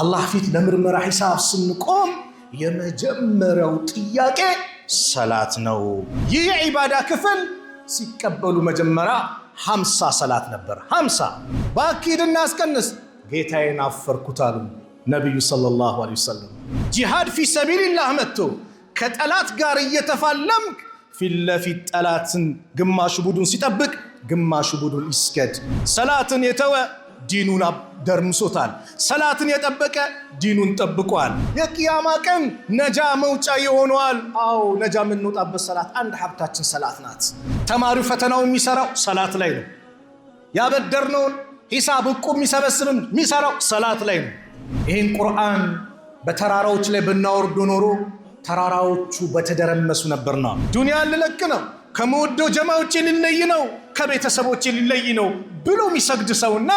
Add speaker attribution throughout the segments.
Speaker 1: الله فيت لمرمرة حساب سنقوم يمجمروا طياقه صلاة نو يي عبادة كفل سيكبلوا مجمرة 50 صلاة نبر 50 باكيد الناس كنس ጌታዬን አፈርኩት አሉ ነብዩ ሰለላሁ ዐለይሂ ወሰለም። ጂሃድ ፊ ሰቢልላህ መጥቶ ከጠላት ጋር እየተፋለምክ ፊት ለፊት ጠላትን ግማሽ ቡድን ሲጠብቅ ግማሽ ቡድን ይስገድ። ሰላትን የተወ ዲኑን ደርምሶታል። ሰላትን የጠበቀ ዲኑን ጠብቋል። የቂያማ ቀን ነጃ መውጫ ይሆናል። አዎ ነጃ የምንወጣበት ሰላት አንድ ሀብታችን ሰላት ናት። ተማሪው ፈተናው የሚሰራው ሰላት ላይ ነው። ያበደርነውን ሂሳብ እቁም የሚሰበስብም የሚሰራው ሰላት ላይ ነው። ይህን ቁርአን በተራራዎች ላይ ብናወርዶ ኖሮ ተራራዎቹ በተደረመሱ ነበርና ዱንያን ልለቅ ነው፣ ከመወደው ጀማዎች ሊለይ ነው፣ ከቤተሰቦች ሊለይ ነው ብሎ የሚሰግድ ሰውና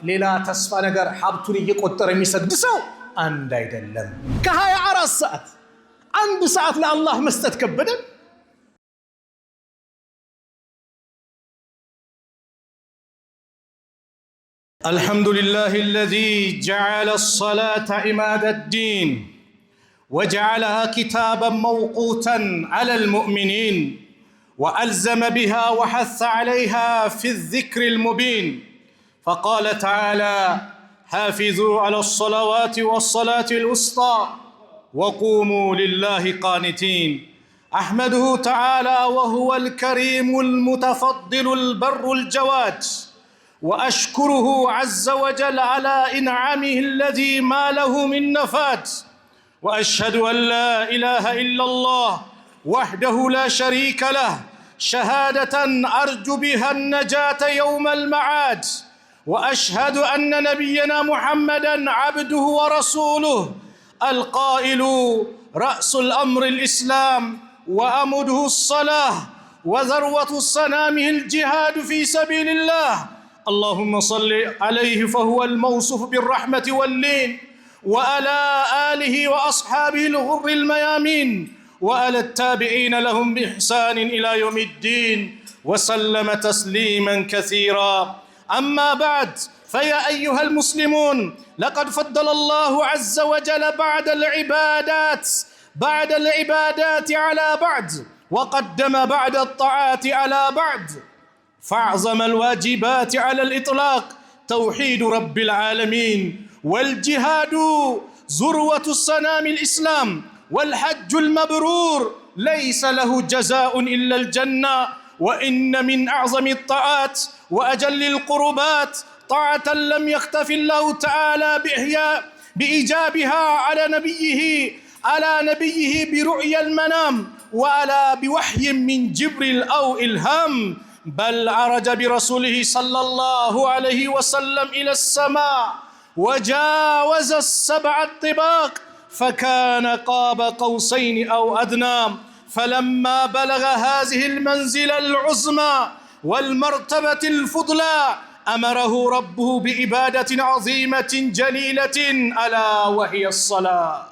Speaker 1: ሌላ ተስፋ ነገር ሀብቱን እየቆጠረ የሚሰግድ ሰው አንድ አይደለም። ከ24 ሰዓት አንድ ሰዓት ለአላህ መስጠት ከበደን። الحمد لله الذي جعل الصلاة عماد الدين وجعلها كتابا موقوتا على المؤمنين وألزم بها وحث عليها في الذكر المبين فقال تعالى حافظوا على الصلوات والصلاة الوسطى وقوموا لله قانتين. أحمده تعالى وهو الكريم المتفضل البر الجواد وأشكره عز وجل على إنعامه الذي ما له من نفاد وأشهد أن لا إله إلا الله وحده لا شريك له شهادة أرجو بها النجاة يوم المعاد وأشهد أن نبينا محمدًا عبده ورسوله القائل رأس الأمر الإسلام وأمده الصلاة وذروة صنامه الجهاد في سبيل الله. اللهم صل عليه فهو الموصوف بالرحمة واللين وعلى آله وأصحابه الغر الميامين وعلى التابعين لهم بإحسان إلى يوم الدين وسلم تسليما كثيرا. أما بعد فيا أيها المسلمون لقد فضل الله عز وجل بعد العبادات على بعد وقدم بعد الطاعات على بعد فأعظم الواجبات على الإطلاق توحيد رب العالمين والجهاد ذروة الصنام الإسلام والحج المبرور ليس له جزاء إلا الجنة. وإن من أعظم الطاعات وأجل القربات طاعة لم يختف الله تعالى بإيجابها على نبيه برؤيا المنام وعلى بوحي من جبريل أو إلهام بل عرج برسوله صلى الله عليه وسلم إلى السماء وجاوز السبع الطباق فكان قاب قوسين أو أدنى فلما بلغ هذه المنزلة العظمى والمرتبة الفضلى أمره ربه بإبادة عظيمة جليلة ألا وهي الصلاة.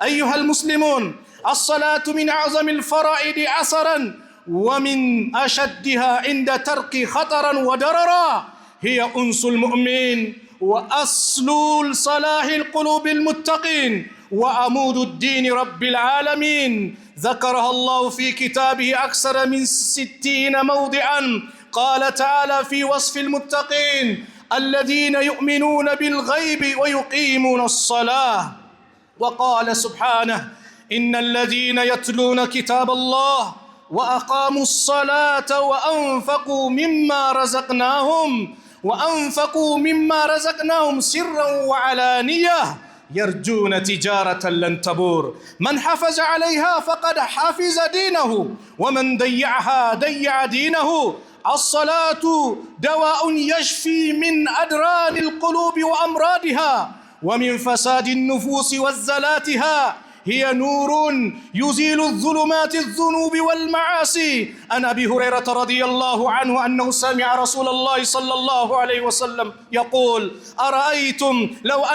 Speaker 1: أيها المسلمون الصلاة من أعظم الفرائض أثراً ومن أشدها عند ترك خطرا وضررا هي أنس المؤمن وأصل صلاح القلوب المتقين وعمود الدين رب العالمين. ذكرها الله في كتابه أكثر من 60 موضعا. قال تعالى في وصف المتقين الذين يؤمنون بالغيب ويقيمون الصلاة وقال سبحانه إن الذين يتلون كتاب الله وأقاموا الصلاة وأنفقوا مما رزقناهم سرا وعلانية يرجون تجارة لن تبور. من حافظ عليها فقد حافظ دينه ومن ضيعها ضيع دينه. الصلاة دواء يشفي من أدران القلوب وأمراضها ومن فساد النفوس وزلاتها. هي نور يزيل الظلمات الذنوب والمعاصي. عن أبي هريرة رضي الله عنه أنه سمع رسول الله صلى الله عليه وسلم يقول أرأيتم لو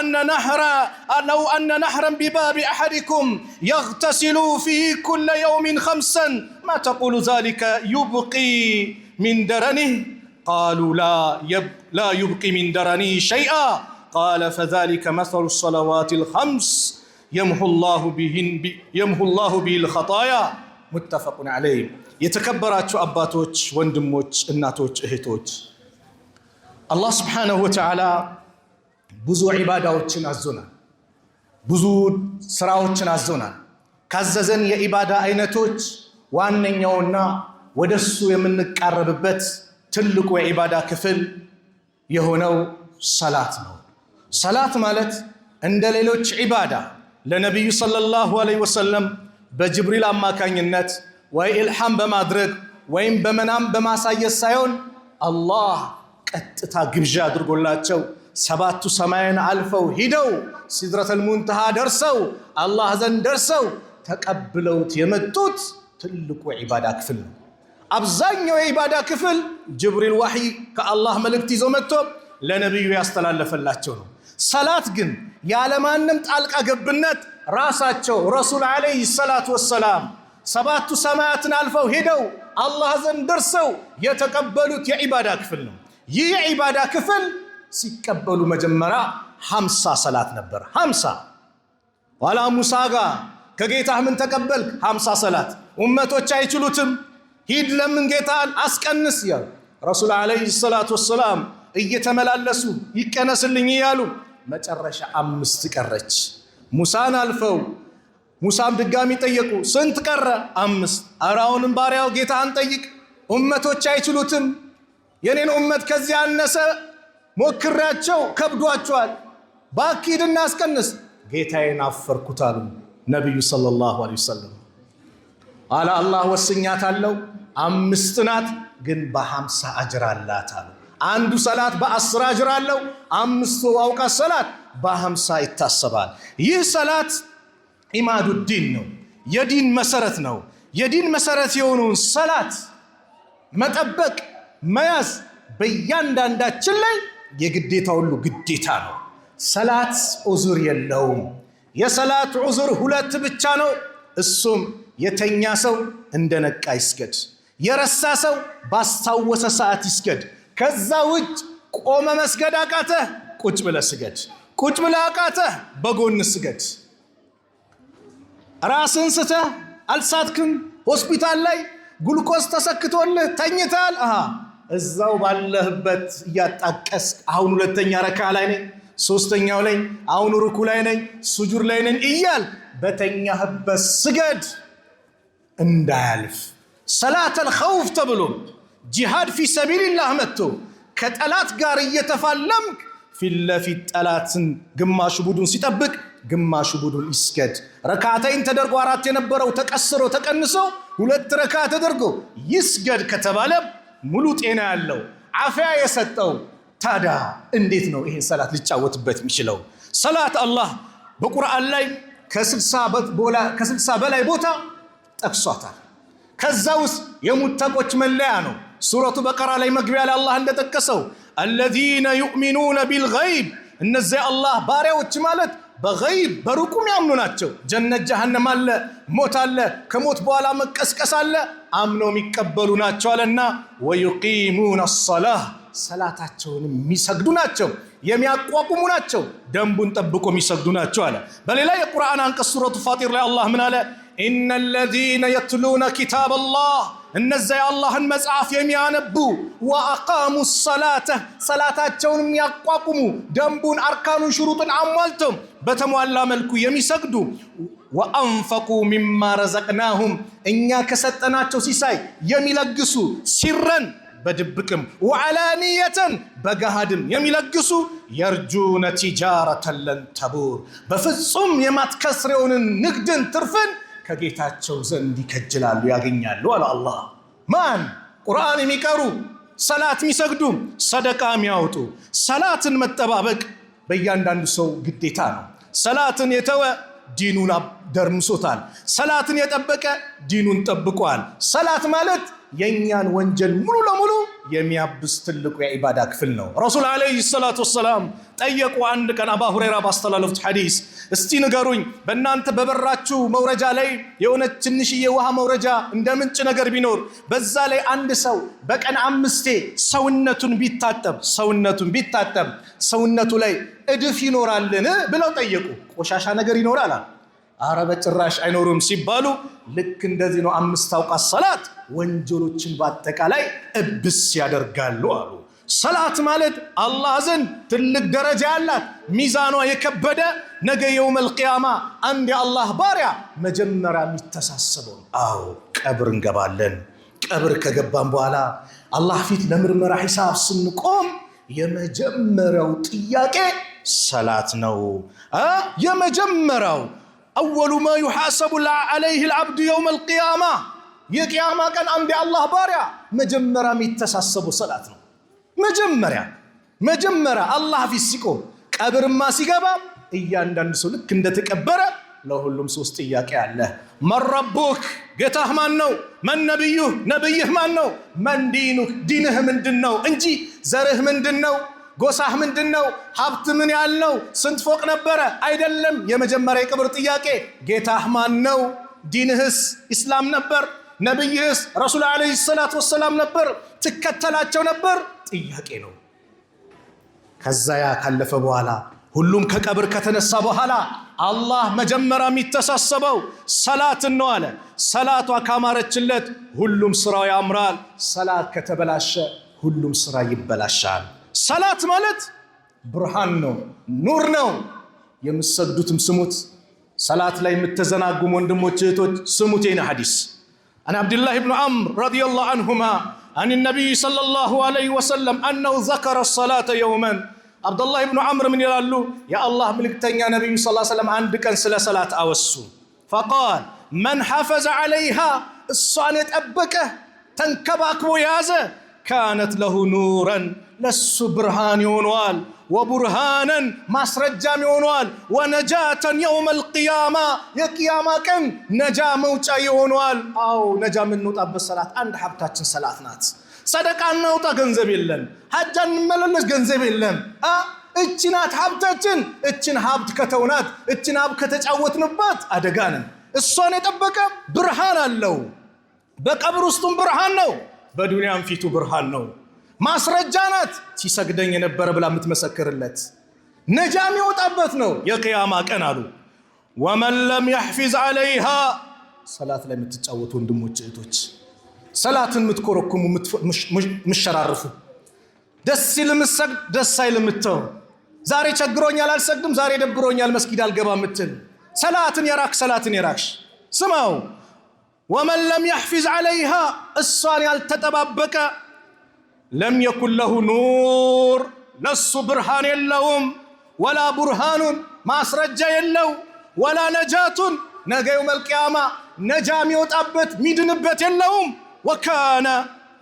Speaker 1: أن نهرا بباب أحدكم يغتسل فيه كل يوم 5 ما تقول ذلك يبقي من درنه؟ قالوا لا يبقي من درنه شيئا. قال فذلك مثل الصلوات الخمس يمحو الله به الخطايا متفق عليه يتكبراتوا أباتوች ወንድሞች እናቶች እህቶች አላህ Subhanahu Wa Ta'ala ብዙ ዒባዳዎችን አዞናል ብዙ ስራዎችን አዞናል ካዘዘን የዒባዳ አይነቶች ዋነኛውና ወደሱ የምንቃረብበት ትልቁ የዒባዳ ክፍል የሆነው ሰላት ነው ሰላት ማለት እንደ ሌሎች ዒባዳ ለነብዩ ሰለላሁ ዐለይሂ ወሰለም በጅብሪል አማካኝነት ወይ ኢልሃም በማድረግ ወይም በመናም በማሳየት ሳይሆን አላህ ቀጥታ ግብዣ አድርጎላቸው ሰባቱ ሰማያን አልፈው ሂደው ሲድረተል ሙንተሃ ደርሰው አላህ ዘንድ ደርሰው ተቀብለውት የመጡት ትልቁ ዒባዳ ክፍል ነው አብዛኛው የዒባዳ ክፍል ጅብሪል ወህይ ከአላህ መልእክት ይዞ መጥቶ ለነብዩ ያስተላለፈላቸው ነው ሰላት ግን ያለማንም ጣልቃ ገብነት ራሳቸው ረሱል አለይሂ ሰላቱ ወሰላም ሰባቱ ሰማያትን አልፈው ሄደው አላህ ዘንድ ደርሰው የተቀበሉት የዒባዳ ክፍል ነው ይህ የዒባዳ ክፍል ሲቀበሉ መጀመሪያ 50 ሰላት ነበር 50 ዋላ ሙሳ ጋር ከጌታህ ምን ተቀበልክ 50 ሰላት ኡመቶች አይችሉትም ሂድ ለምን ጌታን አስቀንስ ያሉ ረሱል አለይሂ ሰላቱ ወሰላም እየተመላለሱ ይቀነስልኝ ያሉ መጨረሻ 5 ቀረች ሙሳን አልፈው ሙሳም ድጋሚ ጠየቁ ስንት ቀረ 5 አራውንም ባሪያው ጌታን ጠይቅ ኡመቶች አይችሉትም የኔን ኡመት ከዚህ ያነሰ ሞክራቸው ከብዷቸዋል ባኪድና አስቀንስ ጌታዬን አፈርኩት አሉ ነብዩ ሰለላሁ ዐለይሂ ወሰለም አላ አላህ ወስኛታለው 5 ናት ግን በ50 አጅር አላት አሉ አንዱ ሰላት በ10 አጅር አለው 5 ዋውቃ ሰላት በ50 ይታሰባል ይህ ሰላት ኢማዱ ዲን ነው የዲን መሰረት ነው የዲን መሰረት የሆነውን ሰላት መጠበቅ መያዝ በእያንዳንዳችን ላይ የግዴታ ሁሉ ግዴታ ነው ሰላት ዑዝር የለውም የሰላት ዑዝር 2 ብቻ ነው እሱም የተኛ ሰው እንደነቃ ይስገድ የረሳ ሰው ባስታወሰ ሰዓት ይስገድ ከዛ ውጭ ቆመ መስገድ አቃተ ቁጭ ብለ ስገድ ቁጭ ብለ አቃተ በጎን ስገድ ራስን ስተ አልሳትክም ሆስፒታል ላይ ግሉኮስ ተሰክቶልህ ተኝታል እዛው ባለህበት ያጣቀስ አሁን ሁለተኛ ረካ ላይ ነኝ ሶስተኛው ላይ አሁን ሩኩ ላይ ነኝ ሱጁድ ላይ ነኝ እያል በተኛህበት ስገድ እንዳያልፍ ሰላተል ኸውፍ ተብሎ ጂሃድ ፊ ሰቢልላህ መጥቶ ከጠላት ጋር እየተፋለምክ ፊትለፊት ጠላትን ግማሹ ቡድን ሲጠብቅ ግማሹ ቡድን ይስገድ ረካዓተይን ተደርጎ 4 የነበረው ተቀስሮ ተቀንሶ 2 ረካ ተደርጎ ይስገድ ከተባለ ሙሉ ጤና ያለው አፊያ የሰጠው ታዲያ እንዴት ነው ይሄን ሰላት ሊጫወትበት የሚችለው ሰላት አላህ በቁርአን ላይ ከ60 በላይ ቦታ ጠቅሷታል ከዛውስ የሙተቆች መለያ ነው ሱረቱ በቀራ ላይ መግቢያ ላይ አላህ እንደጠቀሰው الذين يؤمنون بالغيب እነዚህ አላህ ባሪያዎች ማለት በገይብ በሩቁም ያምኑ ናቸው ጀነት ጀሃነም አለ ሞት አለ ከሞት በኋላ መቀስቀስ አለ አምነው የሚቀበሉ ናቸው አለና ويقيمون الصلاه ሰላታቸውን የሚሰግዱ ናቸው የሚያቋቁሙ ናቸው ደንቡን ጠብቆ የሚሰግዱ ናቸው አለ በሌላ የቁርአን አንቀጽ ሱረቱ ፋጢር ላይ አላህ ምን አለ ان الذين يتلون كتاب الله እነዚያ አላህን መጽሐፍ የሚያነቡ واقاموا الصلاه ሰላታቸውን የሚያቋቁሙ ደንቡን አርካኑን ሽሩጥን አሟልተው በተሟላ መልኩ የሚሰግዱ وانفقوا مما رزقناهم እኛ ከሰጠናቸው ሲሳይ የሚለግሱ ሲረን በድብቅም ወዓላኒየተን በገሃድም የሚለግሱ የርጁነ ቲጃረተን ለን ተቡር በፍጹም የማትከስረውን ንግድን ትርፍን ከጌታቸው ዘንድ ይከጅላሉ ያገኛሉ አለ አላህ ማን ቁርአን የሚቀሩ ሰላት የሚሰግዱ ሰደቃ የሚያወጡ ሰላትን መጠባበቅ በእያንዳንዱ ሰው ግዴታ ነው ሰላትን የተወ ዲኑን ደርምሶታል ሰላትን የጠበቀ ዲኑን ጠብቋል ሰላት ማለት የኛን ወንጀል ሙሉ ለሙሉ የሚያብስ ትልቁ የዒባዳ ክፍል ነው ረሱል አለይሂ ሰላቱ ወሰላም ጠየቁ አንድ ቀን አባ ሁረይራ ባስተላለፉት ሐዲስ እስቲ ንገሩኝ በእናንተ በበራችሁ መውረጃ ላይ የሆነች ትንሽዬ ውሃ መውረጃ እንደ ምንጭ ነገር ቢኖር በዛ ላይ አንድ ሰው በቀን 5 ሰውነቱን ቢታጠብ ሰውነቱ ላይ እድፍ ይኖራልን ብለው ጠየቁ። ቆሻሻ ነገር ይኖራል? አረ በጭራሽ አይኖርም ሲባሉ ልክ እንደዚህ ነው 5 አውቃት ሰላት ወንጀሎችን በአጠቃላይ እብስ ያደርጋሉ አሉ። ሰላት ማለት አላህ ዘንድ ትልቅ ደረጃ ያላት ሚዛኗ የከበደ ነገ የውመል ቂያማ አንድ የአላህ ባሪያ መጀመሪያ የሚተሳሰበው አዎ ቀብር እንገባለን። ቀብር ከገባን በኋላ አላህ ፊት ለምርመራ ሂሳብ ስንቆም የመጀመሪያው ጥያቄ ሰላት ነው። የመጀመሪያው أول ما يحاسب عليه العبد يوم القيامة የቂያማ ቀን አንድ የአላህ ባሪያ መጀመሪያ የሚተሳሰበው ሰላት ነው። መጀመሪያ አላህ ፊት ሲቆም ቀብርማ ሲገባ እያንዳንዱ ሰው ልክ እንደተቀበረ ለሁሉም 3 ጥያቄ አለ። መን ረቡክ ጌታህ ማን ነው? መን ነብዩህ ነብይህ ማን ነው? መን ዲኑክ ዲንህ ምንድነው እንጂ ዘርህ ምንድነው? ጎሳህ ምንድነው? ሀብት ምን ያለው? ስንት ፎቅ ነበረ? አይደለም። የመጀመሪያ የቀብር ጥያቄ ጌታህ ማን ነው? ዲንህስ ኢስላም ነበር? ነብይህስ ረሱል አለይሂ ሰላቱ ወሰላም ነበር? ትከተላቸው ነበር? ጥያቄ ነው። ከዛ ያ ካለፈ በኋላ ሁሉም ከቀብር ከተነሳ በኋላ አላህ መጀመሪያ የሚተሳሰበው ሰላትን ነው አለ። ሰላቷ ካማረችለት ሁሉም ስራው ያምራል። ሰላት ከተበላሸ ሁሉም ስራ ይበላሻል። ሰላት ማለት ብርሃን ነው፣ ኑር ነው። የምትሰግዱትም ስሙት። ሰላት ላይ የምትዘናጉም ወንድሞች እህቶች ስሙት። ይህን ሐዲስ عن عبد الله بن عمرو رضي الله عنهما عن النبي صلى الله عليه وسلم أنه ذكر الصلاة يوما. عبد الله بن عمرو من يلالو يا الله ملكتنيا نبي صلى الله عليه وسلم عندك سلا صلاة أوسو فقال من حافظ عليها الصانت أبكه تنكبك ويازه كانت له نورا لس برهان يونوال وبرهانا مسرجام يونوال ونجاة يوم القيامة يا قيامة كن نجا موتا يونوال أو نجا من نوت أب الصلاة عند حبتاتن صلاة نات صدق أن نوتا جنزب اللن حجا ملنس جنزب اللن اتنات حبتاتن اتن حبت كتونات اتن حب كتجعوت نبات أدقانا الصاني تبكى برهان اللو بقبر وسطن برهان نو በዱንያም ፊቱ ብርሃን ነው። ማስረጃናት ሲሰግደኝ የነበረ ብላ የምትመሰክርለት ነጃ የሚወጣበት ነው የቂያማ ቀን አሉ። ወመን ለም يحفظ عليها ሰላት ላይ የምትጫወቱ ወንድሞች እህቶች፣ ሰላትን የምትኮረኩሙ ምሸራርፉ፣ ደስ ይልምሰግድ ደስ አይልምተው፣ ዛሬ ቸግሮኛል አልሰግድም፣ ዛሬ ደብሮኛል መስጊድ አልገባም ምትል ሰላትን የራክሽ ስማው። ومن لم يحفظ عليها الصان يالتطبابك لم يكن له نور لس برهان يلهم ولا برهان ماسرجا يلو ولا نجاة نجا يوم القيامة نجا ميوطابت ميدنبت يلهم وكان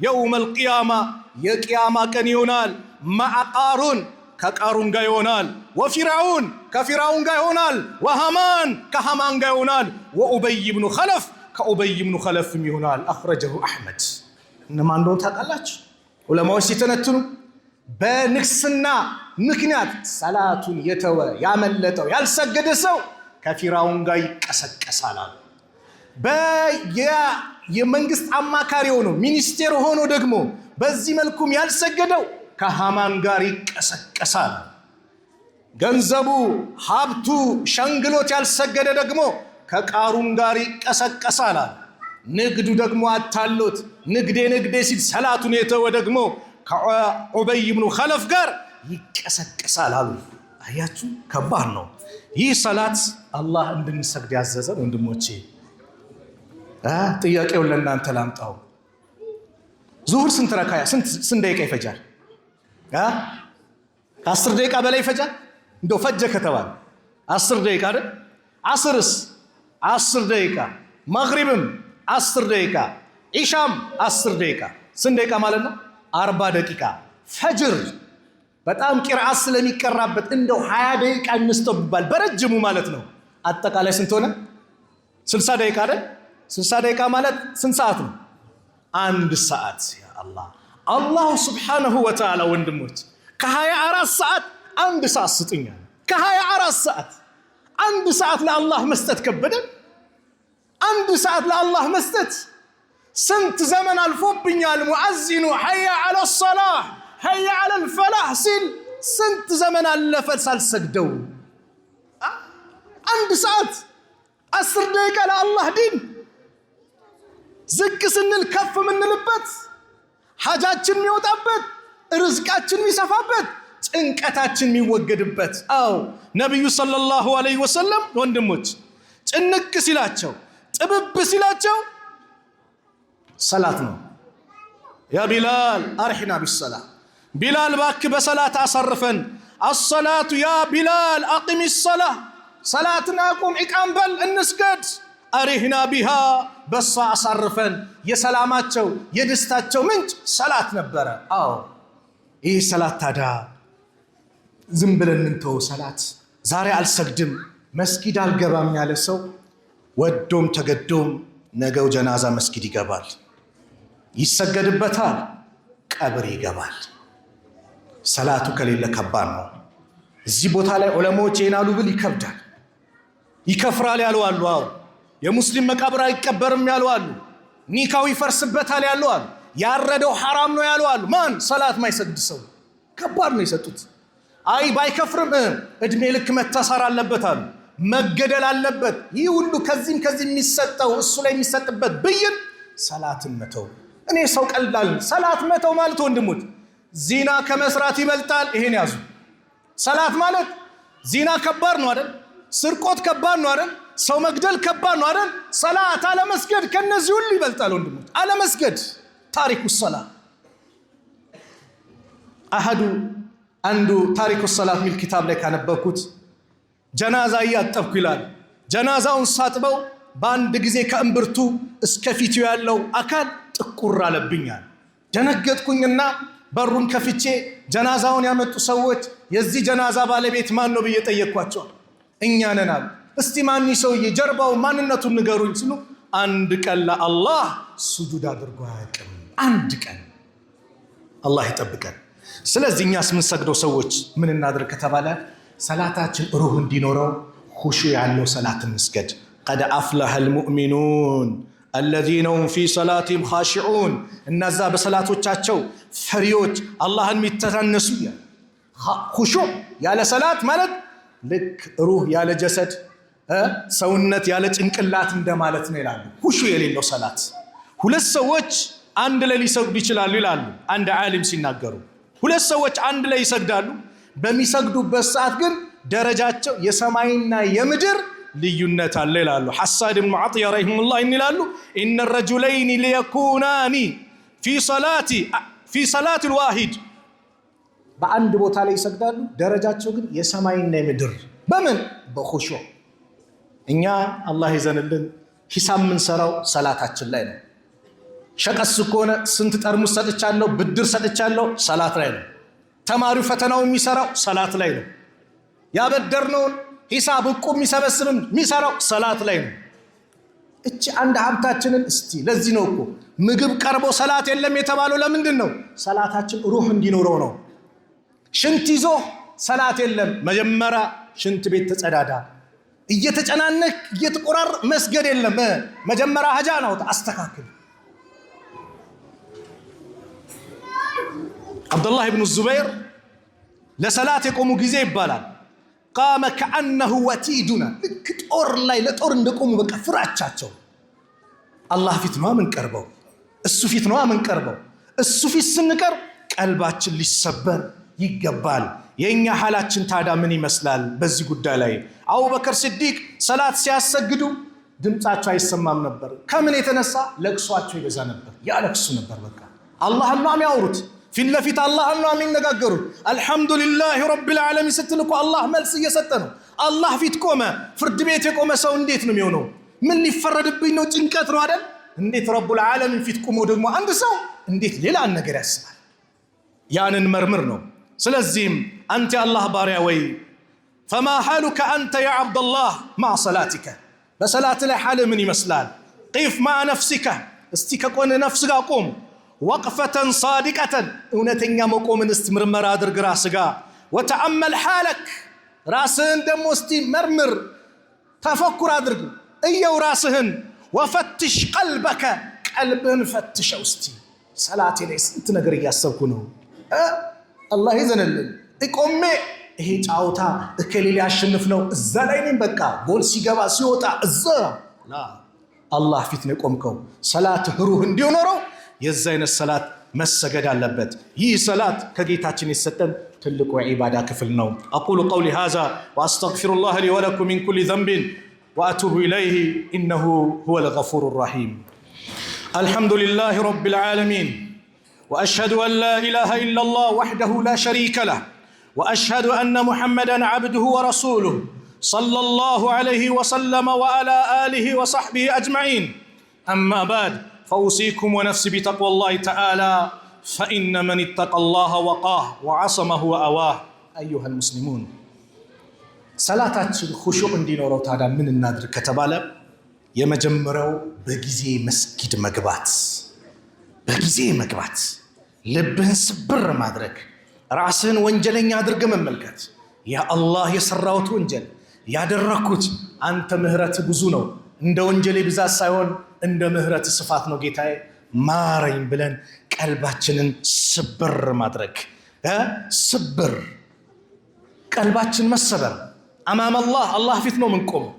Speaker 1: يوم القيامة يا قيامة كان يونال مع قارون كقارون غا يونال وفرعون كفرعون غا يونال وهامان كهامان غا يونال وأبي بن خلف كأبي بن خلف يونال أخرجه أحمد. إنما عندهم تقلّج ولما وشيتنتنو بنكسنا مكنيات صلاة يتوى يعمل لتو يالسجد سو كفراون جاي كسالان يمنجست أما كاريونو مينستير هونو دغمو بزي ملكم يالسجدو كهامان غاري كسال ገንዘቡ ሀብቱ ሸንግሎት ያልሰገደ ደግሞ ከቃሩን ጋር ይቀሰቀሳል። ንግዱ ደግሞ አታሎት ንግዴ ሲል ሰላቱን የተወ ደግሞ ከዑበይ ብኑ ኸለፍ ጋር ይቀሰቀሳል አሉ። አያችሁ ከባድ ነው። ይህ ሰላት አላህ እንድንሰግድ ያዘዘን ወንድሞቼ። ጥያቄውን ለእናንተ ላምጣው። ዙሁር ስንት ረካያ ስንት ደቂቃ ይፈጃል? ከ10 ደቂቃ በላይ ይፈጃል? እንደው ፈጀ ከተባለ 10 ደቂቃ አይደል? አስርስ 10 ደቂቃ፣ መግሪብም 10 ደቂቃ፣ ኢሻም 10 ደቂቃ። ስንት ደቂቃ ማለት ነው? 40 ደቂቃ። ፈጅር በጣም ቂርአት ስለሚቀራበት እንደው 20 ደቂቃ እንስተው ቢባል በረጅሙ ማለት ነው። አጠቃላይ ስንት ሆነ? 60 ደቂቃ አይደል? 60 ደቂቃ ማለት ስንት ሰዓት ነው? 1 ሰዓት። ያ አላህ ሱብሓነሁ ወተዓላ ወንድሞች ከ24 ሰዓት 1 ሰዓት ስጡኛል። ከ24 ሰዓት 1 ሰዓት ለአላህ መስጠት ከበደን? 1 ሰዓት ለአላህ መስጠት ስንት ዘመን አልፎብኛል። ሙአዚኑ ሐያ ዐለ ሶላህ ሐያ ዐለ ልፈላህ ሲል ስንት ዘመን አለፈ ሳልሰግደው። አንድ ሰዓት 10 ደቂቃ ለአላህ ዲን ዝቅ ስንል ከፍ ምንልበት፣ ሐጃችን የሚወጣበት፣ ርዝቃችን የሚሰፋበት፣ ጭንቀታችን የሚወገድበት። አዎ ነብዩ ሰለላሁ ዐለይሂ ወሰለም ወንድሞች ጭንቅ ሲላቸው ጥብብ ሲላቸው ሰላት ነው። ያ ቢላል አርሕና ቢሰላ፣ ቢላል ባክ በሰላት አሳርፈን። አሰላቱ ያ ቢላል አቂም ሰላ፣ ሰላትን አቁም ኢቃም በል እንስገድ። አሪህና ቢሃ በሷ አሳርፈን። የሰላማቸው የደስታቸው ምንጭ ሰላት ነበረ። አዎ ይህ ሰላት ታዲያ ዝም ብለን እንተው። ሰላት ዛሬ አልሰግድም መስጊድ አልገባም ያለ ሰው ወዶም ተገዶም ነገው ጀናዛ መስጊድ ይገባል፣ ይሰገድበታል፣ ቀብር ይገባል። ሰላቱ ከሌለ ከባድ ነው። እዚህ ቦታ ላይ ዑለማዎች ይናሉ ብል ይከብዳል። ይከፍራል ያሉ አሉ። አዎ የሙስሊም መቃብር አይቀበርም ያሉ አሉ። ኒካው ይፈርስበታል ያሉ አሉ። ያረደው ሐራም ነው ያሉ አሉ። ማን? ሰላት ማይሰግድ ሰው። ከባድ ነው የሰጡት። አይ ባይከፍርም እድሜ ልክ መታሰር አለበት አሉ፣ መገደል አለበት። ይህ ሁሉ ከዚህም የሚሰጠው እሱ ላይ የሚሰጥበት ብይን ሰላትን መተው። እኔ ሰው ቀላል ሰላት መተው ማለት ወንድሞች ዚና ከመስራት ይበልጣል። ይሄን ያዙ። ሰላት ማለት ዚና ከባድ ነው አይደል? ስርቆት ከባድ ነው አይደል? ሰው መግደል ከባድ ነው አይደል? ሰላት አለመስገድ ከነዚህ ሁሉ ይበልጣል ወንድሞች። አለመስገድ ታሪኩ ሰላት አንዱ ታሪኩ ሰላት ሚል ኪታብ ላይ ካነበብኩት ጀናዛ እያጠብኩ ይላል። ጀናዛውን ሳጥበው በአንድ ጊዜ ከእምብርቱ እስከ ፊቱ ያለው አካል ጥቁር አለብኛል። ደነገጥኩኝና በሩን ከፍቼ ጀናዛውን ያመጡ ሰዎች የዚህ ጀናዛ ባለቤት ማን ነው ብዬ ጠየቅኳቸው። እኛ ነን አሉ። እስቲ ማን ሰውዬ ጀርባው ማንነቱን ንገሩኝ ሲሉ አንድ ቀን ለአላህ ሱጁድ አድርጎ አያውቅም። አንድ ቀን። አላህ ይጠብቀን። ስለዚህ እኛስ ምን ሰግደው ሰዎች ምን እናድርግ ከተባለ ሰላታችን ሩህ እንዲኖረው ኹሹ ያለው ሰላት እንስገድ። ቀድ አፍለሐል ሙእሚኑን الذين هم في صلاتهم خاشعون። እነዛ በሰላቶቻቸው ፈሪዎች አላህን የሚተናነሱ። ኹሹዕ ያለ ሰላት ማለት ልክ ሩህ ያለ ጀሰድ ሰውነት ያለ ጭንቅላት እንደማለት ነው ይላሉ። ኹሹዕ የሌለው ሰላት። ሁለት ሰዎች አንድ ላይ ሊሰግዱ ይችላሉ ይላሉ አንድ ዓሊም ሲናገሩ። ሁለት ሰዎች አንድ ላይ ይሰግዳሉ። በሚሰግዱበት ሰዓት ግን ደረጃቸው የሰማይና የምድር ልዩነት አለ ይላሉ። ሐሳን ብን ዓጢያ ረሂመሁላህ ይላሉ ኢነ الرجلين ليكونان في صلاة الواحد በአንድ ቦታ ላይ ይሰግዳሉ። ደረጃቸው ግን የሰማይና የምድር በምን? በኹሹዕ። እኛ አላህ ይዘንልን ሂሳብ የምንሰራው ሰላታችን ላይ ነው። ሸቀስ ከሆነ ስንት ጠርሙስ ሰጥቻለሁ ብድር ሰጥቻለሁ ሰላት ላይ ነው። ተማሪው ፈተናው የሚሰራው ሰላት ላይ ነው። ያበደርነውን ሂሳብ እቁብ የሚሰበስብም የሚሰራው ሰላት ላይ ነው። እቺ አንድ ሀብታችንን እስቲ ለዚህ ነው እኮ ምግብ ቀርቦ ሰላት የለም የተባለው ለምንድን ነው? ሰላታችን ሩህ እንዲኖረው ነው። ሽንት ይዞ ሰላት የለም፣ መጀመሪያ ሽንት ቤት ተጸዳዳ። እየተጨናነቅ እየተቆራር መስገድ የለም፣ መጀመሪያ ሀጃ ነው አስተካክል። አብዱላህ ብን ዙበይር ለሰላት የቆሙ ጊዜ ይባላል ቃመ ከአነሁ ወቲዱና ልክ ጦር ላይ ለጦር እንደቆሙ በቃ ፍራቻቸው። አላህ ፊት ነው ምን ቀርበው፣ እሱ ፊት ነው ምን ቀርበው። እሱ ፊት ስንቀር ቀልባችን ሊሰበር ይገባል። የኛ ሐላችን ታዲያ ምን ይመስላል? በዚህ ጉዳይ ላይ አቡበከር ሲዲቅ ሰላት ሲያሰግዱ ድምጻቸው አይሰማም ነበር። ከምን የተነሳ? ለቅሷቸው ይበዛ ነበር፣ ያለቅሱ ነበር። በቃ አላህን ነው የሚያወሩት፣ ፊት ለፊት አላህን ነው የሚነጋገሩት። አልሐምዱሊላህ ረቢል ዓለሚን ስትል እኮ አላህ መልስ እየሰጠ ነው። አላህ ፊት ቆመ። ፍርድ ቤት የቆመ ሰው እንዴት ነው የሚሆነው? ምን ሊፈረድብኝ ነው? ጭንቀት ነው አይደል? እንዴት ረቡል ዓለሚን ፊት ቆሞ ደግሞ አንድ ሰው እንዴት ሌላ ነገር ያስባል? ያንን መርምር ነው። ስለዚህም አንተ አላህ ባሪያ ወይ ፈማ ሐሉከ አንተ ያ ዓብደላህ ማዕ ሰላቲከ፣ በሰላት ላይ ሐል ምን ይመስላል? ቂፍ ማዕ ነፍሲከ፣ እስቲ ከቆነ ነፍስ ጋር ቆም። ወቅፈተን ሳዲቀተን፣ እውነተኛ መቆምን እስቲ ምርመራ አድርግ ራስ ጋር። ወተአመል ሐለክ፣ ራስህን ደግሞ እስቲ መርምር፣ ተፈኩር አድርግ፣ እየው ራስህን። ወፈትሽ ቀልበከ፣ ቀልብህን ፈትሸው እስቲ። ሰላቴ ላይ ስንት ነገር እያሰብኩ ነው። አላህ ይዘንልን። እቆሜ ይሄ ጫውታ እከሌ ሊያሸንፍ ነው እዛ ላይ ነኝ በቃ ጎል ሲገባ ሲወጣ እዛ ላ አላህ ፊት ነው የቆምከው። ሰላት ሩህ እንዲኖረው የዛ አይነት ሰላት መሰገድ አለበት። ይህ ሰላት ከጌታችን የሰጠን ትልቁ ዒባዳ ክፍል ነው። أقول قولي هذا وأستغفر الله لي ولكم من كل ذنب وأتوب إليه إنه هو الغفور الرحيم. الحمد لله رب العالمين وأشهد أن لا إله إلا الله وحده لا شريك له وأشهد أن محمدًا عبده ورسوله صلى الله عليه وسلم وعلى آله وصحبه أجمعين. أما بعد فأوصيكم ونفسي بتقوى الله تعالى فإن من اتقى الله وقاه وعصمه وأواه. أيها المسلمون ሰላታችን ኹሹዕ እንዲኖረው ታዲያ ምን እናድርግ ከተባለ የመጀመሪያው በጊዜ መስጊድ መግባት፣ በጊዜ መግባት፣ ልብህን ስብር ማድረግ፣ ራስህን ወንጀለኛ አድርገህ መመልከት። ያ አላህ የሰራሁት ወንጀል ያደረኩት አንተ ምህረት ብዙ ነው፣ እንደ ወንጀሌ ብዛት ሳይሆን እንደ ምህረት ስፋት ነው ጌታዬ ማረኝ ብለን ቀልባችንን ስብር ማድረግ። ስብር ቀልባችን መሰበር አማም አላህ ፊት ነው ምንቆመው።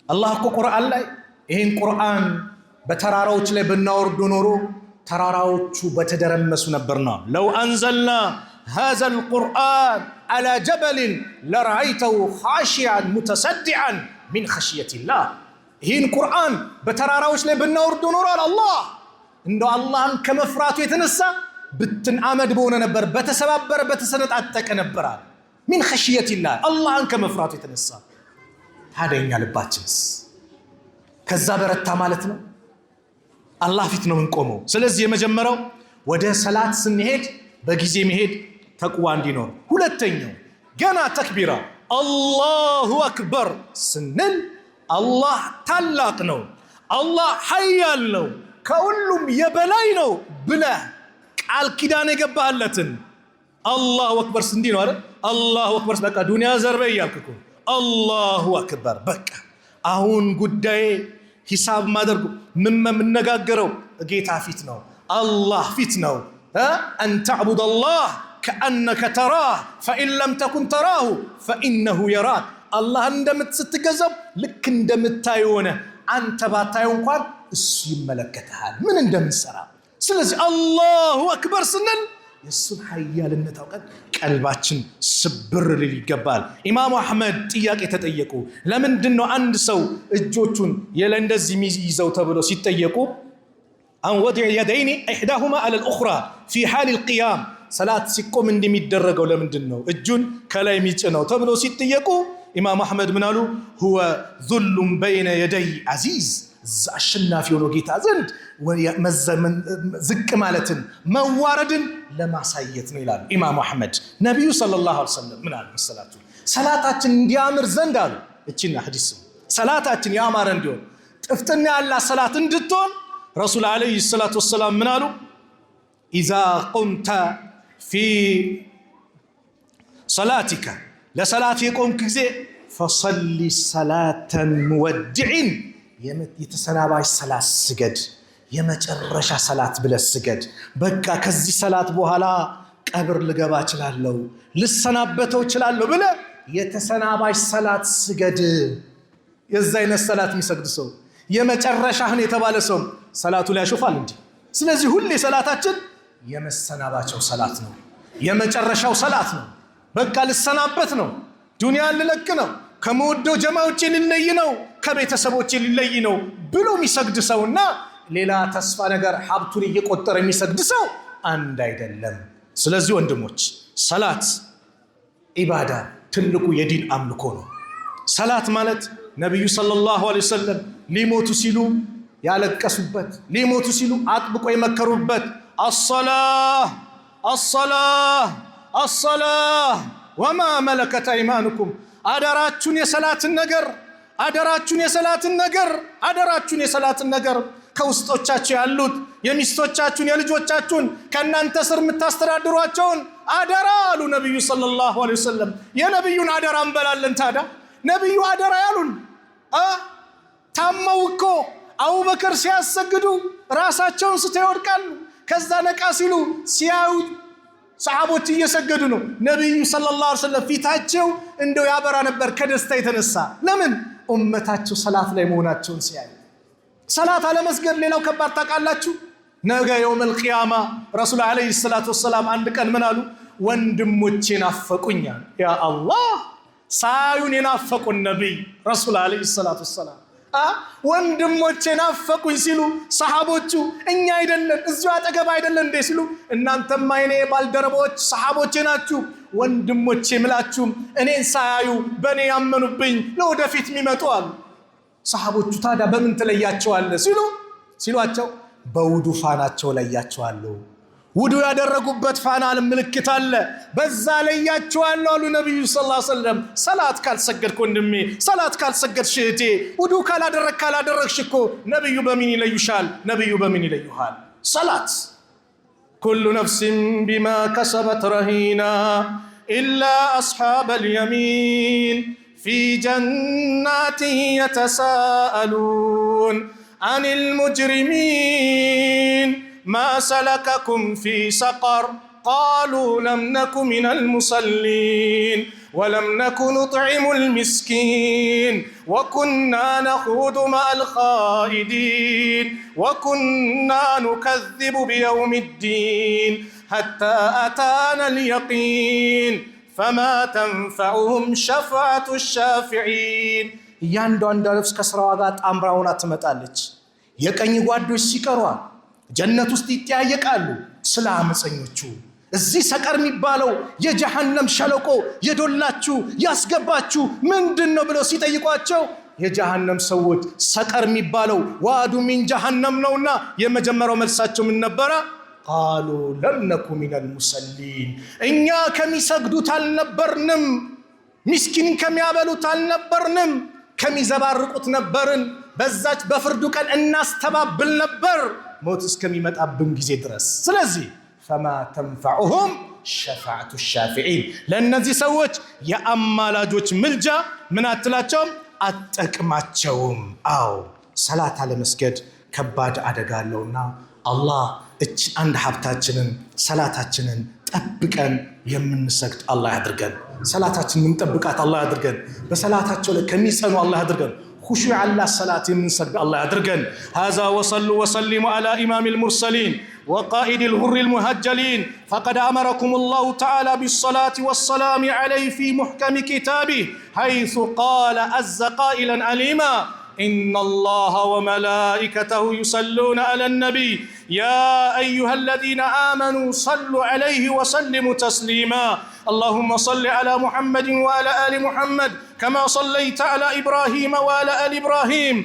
Speaker 1: አላህ እኮ ቁርአን ላይ ይህን ቁርአን በተራራዎች ላይ ብናወርዱ ኖሮ ተራራዎቹ በተደረመሱ ነበርና ለው አንዘልና هذا القرآن على جبل لرأيته خاشعا متصدعا من خشية الله. ይህን ቁርአን በተራራዎች ላይ ብናወርዱ ኖሮ አላህ እንደው አላህን ከመፍራቱ የተነሳ ብትን አመድ በሆነ ነበር፣ በተሰባበረ በተሰነጣጠቀ ነበር። ሚን ኸሽየቲላህ አላህን ከመፍራቱ የተነሳ። ታዲያ ልባችንስ ከዛ በረታ ማለት ነው። አላህ ፊት ነው የምንቆመው። ስለዚህ የመጀመሪያው ወደ ሰላት ስንሄድ በጊዜ መሄድ ተቅዋ እንዲኖር። ሁለተኛው ገና ተክቢራ አላሁ አክበር ስንል አላህ ታላቅ ነው፣ አላህ ኃያል ነው፣ ከሁሉም የበላይ ነው ብለህ ቃል ኪዳን የገባህለትን አላሁ አክበር እንዲህ ነው አይደል? አላሁ አክበር በቃ ዱንያ ዘርበ እያልክ እኮ አላሁ አክበር በቃ አሁን ጉዳዬ ሂሳብ ማደርጉ የምነጋገረው ጌታ ፊት ነው፣ አላህ ፊት ነው። አን ተዕቡድ አላህ ከአነከ ተራህ ፈኢን ለም ተኩን ተራሁ ፈኢነሁ የራክ። አላህ ስትገዛው ልክ እንደምታየው ሆነ አንተ ባታየው እንኳን እሱ ይመለከትሃል ምን እንደምትሰራ። ስለዚህ አላሁ አክበር ስንል የእሱን ኃያልነት አውቀን ቀልባችን ስብር ሊል ይገባል። ኢማሙ አሕመድ ጥያቄ ተጠየቁ። ለምንድን ነው አንድ ሰው እጆቹን እንደዚህ ይዘው ተብሎ ሲጠየቁ አን ወድዕ የደይኒ ኢሕዳሁማ ዐለል ኡኽራ ፊ ሓሊል ቂያም ሰላት ሲቆም እንደሚደረገው ለምንድን ነው እጁን ከላይ የሚጭነው ተብሎ ሲጠየቁ ኢማሙ አሕመድ ምን አሉ? ሁወ ዙሉም በይነ የደይ ዐዚዝ አሸናፊ ሆኖ ጌታ ዘንድ ዝቅ ማለትን መዋረድን ለማሳየት ነው ይላሉ ኢማሙ አሕመድ። ነቢዩ ሰለላሁ ዐለይሂ ወሰለም ምን አሉ መሰላችሁ? ሰላታችን እንዲያምር ዘንድ አሉ እቺና ሐዲስ ሰላታችን ያማረ እንዲሆን ጥፍጥና ያላት ሰላት እንድትሆን ረሱል ዐለይሂ ሰላቱ ወሰላም ምን አሉ? ኢዛ ቁምተ ፊ ሰላቲከ ለሰላት የቆምክ ጊዜ ፈሰሊ ሰላተን ሙወድዒን የተሰናባሽ ሰላት ስገድ፣ የመጨረሻ ሰላት ብለህ ስገድ። በቃ ከዚህ ሰላት በኋላ ቀብር ልገባ እችላለሁ ልሰናበተው እችላለሁ ብለህ የተሰናባሽ ሰላት ስገድ። የዛ አይነት ሰላት የሚሰግድ ሰው የመጨረሻህን የተባለ ሰው ሰላቱ ላይ ያሾፋል እንጂ። ስለዚህ ሁሌ ሰላታችን የመሰናባቸው ሰላት ነው፣ የመጨረሻው ሰላት ነው። በቃ ልሰናበት ነው፣ ዱንያን ልለቅ ነው፣ ከመወደው ጀማዎቼ ልለይ ነው፣ ከቤተሰቦቼ ልለይ ነው ብሎ የሚሰግድ ሰውና ሌላ ተስፋ ነገር ሀብቱን እየቆጠረ የሚሰግድ ሰው አንድ አይደለም። ስለዚህ ወንድሞች ሰላት ኢባዳ ትልቁ የዲን አምልኮ ነው። ሰላት ማለት ነቢዩ ሰለላሁ ዐለይሂ ወሰለም ሊሞቱ ሲሉ ያለቀሱበት፣ ሊሞቱ ሲሉ አጥብቆ የመከሩበት አሰላህ አሰላህ አሰላህ ወማ መለከት አይማኑኩም፣ አደራችሁን የሰላትን ነገር አደራችሁን የሰላትን ነገር አደራችሁን የሰላትን ነገር ከውስጦቻችሁ ያሉት የሚስቶቻችሁን የልጆቻችሁን ከእናንተ ስር የምታስተዳድሯቸውን አደራ አሉ ነቢዩ ሰለላሁ ዐለይሂ ወሰለም። የነቢዩን አደራ እንበላለን። ታዲያ ነቢዩ አደራ ያሉን ታመው እኮ አቡበከር ሲያሰግዱ ራሳቸውን ስተው ይወድቃሉ። ከዛ ነቃ ሲሉ ሲያዩ ሰሃቦች እየሰገዱ ነው። ነብዩ ሰለላሁ ዐለይሂ ወሰለም ፊታቸው እንደው ያበራ ነበር ከደስታ የተነሳ። ለምን? ኡመታቸው ሰላት ላይ መሆናቸውን ሲያዩ። ሰላት አለመስገድ ሌላው ከባድ ታውቃላችሁ። ነገ የውመል ቂያማ ረሱል ዐለይሂ ሰላቱ ወሰላም አንድ ቀን ምን አሉ? ወንድሞቼ ናፈቁኛል። ያ አላህ ሳዩን የናፈቁን ነብይ ረሱል ዐለይሂ ሰላቱ ወሰላም ወንድሞቼ ናፈቁኝ ሲሉ ሰሃቦቹ እኛ አይደለን እዚሁ አጠገብ አይደለን እንዴ ሲሉ እናንተማ የኔ ባልደረቦች ሰሃቦቼ ናችሁ ወንድሞቼ ምላችሁ እኔን ሳያዩ በኔ ያመኑብኝ ለወደፊት የሚመጡ አሉ። ሰሃቦቹ ታዲያ በምን ትለያቸዋለህ ሲሏቸው በውዱ ፋናቸው ለያቸዋለሁ። ውዱ ያደረጉበት ፋናል ምልክት አለ፣ በዛ ለያቸዋለሁ አሉ ነብዩ ሰለላሁ ዐለይሂ ወሰለም። ሰላት ካልሰገድክ ወንድሜ፣ ሰላት ካልሰገድሽ እህቴ፣ ውዱ ካላደረግሽ እኮ ነብዩ በምን ይለዩሻል? ነብዩ በምን ይለዩሃል? ሰላት ኩሉ ነፍሲን ቢማ ከሰበት ረሂና ኢላ አስሓበል የሚን ፊ ጀናትን የተሳአሉን አኒል ሙጅሪሚን ما سلككم في سقر قالوا لم نك من المصلين ولم نك نطعم المسكين وكنا نخوض مع الخائدين وكنا نكذب بيوم الدين حتى أتانا اليقين فما تنفعهم شفاعة الشافعين ያንዳንዱ ነፍስ ከስራዋ ጋር አምራውና ትመጣለች። የቀኝ ጓዶች ሲቀሯል ጀነት ውስጥ ይጠያየቃሉ ስለ አመፀኞቹ። እዚህ ሰቀር የሚባለው የጀሃነም ሸለቆ የዶላችሁ ያስገባችሁ ምንድነው ብለው ሲጠይቋቸው የጀሃነም ሰዎች ሰቀር የሚባለው ዋዱ ሚን ጀሃነም ነውና የመጀመሪያው መልሳቸው ምን ነበረ? ቃሉ ለም ነኩ ሚነል ሙሰሊን፣ እኛ ከሚሰግዱት አልነበርንም፣ ምስኪን ከሚያበሉት አልነበርንም፣ ከሚዘባርቁት ነበርን፣ በዛች በፍርዱ ቀን እናስተባብል ነበር ሞት እስከሚመጣብን ጊዜ ድረስ። ስለዚህ ፈማ ተንፈዑሁም ሸፋዓቱ ሻፊዒን፣ ለእነዚህ ሰዎች የአማላጆች ምልጃ ምን አትላቸውም? አጠቅማቸውም። አዎ ሰላት አለመስገድ ከባድ አደጋ አለውና አላህ እች አንድ ሀብታችንን ሰላታችንን ጠብቀን የምንሰግድ አላህ ያድርገን። ሰላታችንን የምንጠብቃት አላህ ያድርገን። በሰላታቸው ላይ ከሚጸኑ አላህ ያድርገን። خشوع على الصلاة من سجد الله يدرجن. هذا وصلوا وسلموا على إمام المرسلين وقائد الغر المهجلين، فقد أمركم الله تعالى بالصلاة والسلام عليه في محكم كتابه، حيث قال عز قائلا عليما: إن الله وملائكته يصلون على النبي يا أيها الذين آمنوا صلوا عليه وسلموا تسليما. اللهم صل على محمد وعلى آل محمد كما صليت على إبراهيم وعلى آل إبراهيم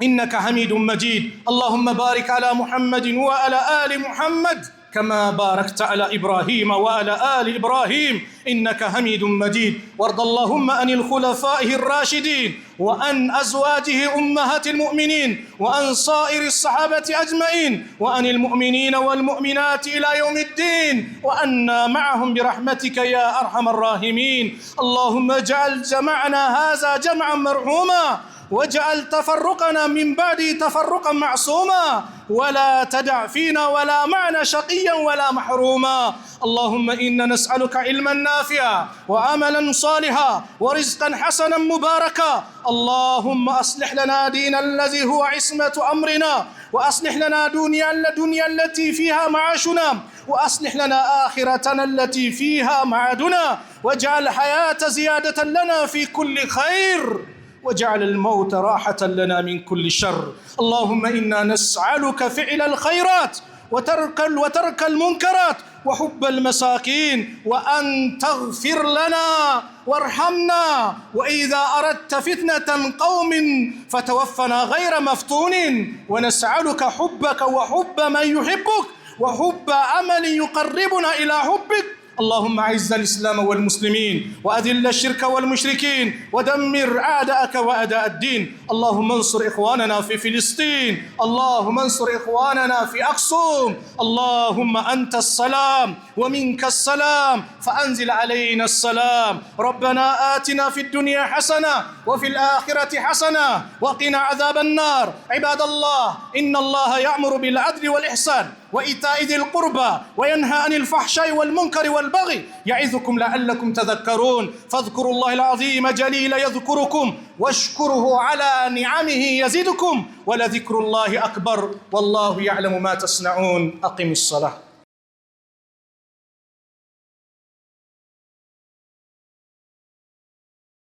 Speaker 1: إنك حميد مجيد. اللهم بارك على محمد وعلى آل محمد كما باركت على إبراهيم وعلى آل إبراهيم إنك حميد مجيد. وارض اللهم عن الخلفاء الراشدين وعن أزواجه أمهات المؤمنين وعن صائر الصحابة أجمعين وعن المؤمنين والمؤمنات إلى يوم الدين وأنا معهم برحمتك يا أرحم الراحمين. اللهم اجعل جمعنا هذا جمعا مرحوما واجعل تفرقنا من بعده تفرقا معصوما ولا تدع فينا ولا معنا شقيا ولا محروما. اللهم إنا نسألك علما نافعا وعملا صالحا ورزقا حسنا مباركا. اللهم أصلح لنا دينا الذي هو عصمة أمرنا، وأصلح لنا دنيا التي فيها معاشنا، وأصلح لنا آخرتنا التي فيها معادنا، واجعل الحياة زيادة لنا في كل خير، واجعل الموت راحة لنا من كل شر. اللهم إنا نسألك فعل الخيرات وترك المنكرات وحب المساكين، وأن تغفر لنا وارحمنا، وإذا أردت فتنة قوم فتوفنا غير مفتون. ونسألك حبك وحب من يحبك وحب عمل يقربنا إلى حبك. اللهم أعز الإسلام والمسلمين وأذل الشرك والمشركين ودمر أعداءك وأعداء الدين. اللهم انصر إخواننا في فلسطين، اللهم انصر إخواننا في أقصم. اللهم أنت السلام ومنك السلام فأنزل علينا السلام. ربنا آتنا في الدنيا حسنة وفي الآخرة حسنة وقنا عذاب النار. عباد الله، إن الله يأمر بالعدل والإحسان وإيتاء ذي القربى وينهى عن الفحشاء والمنكر والبغي يعظكم لعلكم تذكرون فاذكروا الله العظيم جليل يذكركم واشكره على نعمه يزدكم ولذكر الله أكبر والله يعلم ما تصنعون. أقم الصلاة.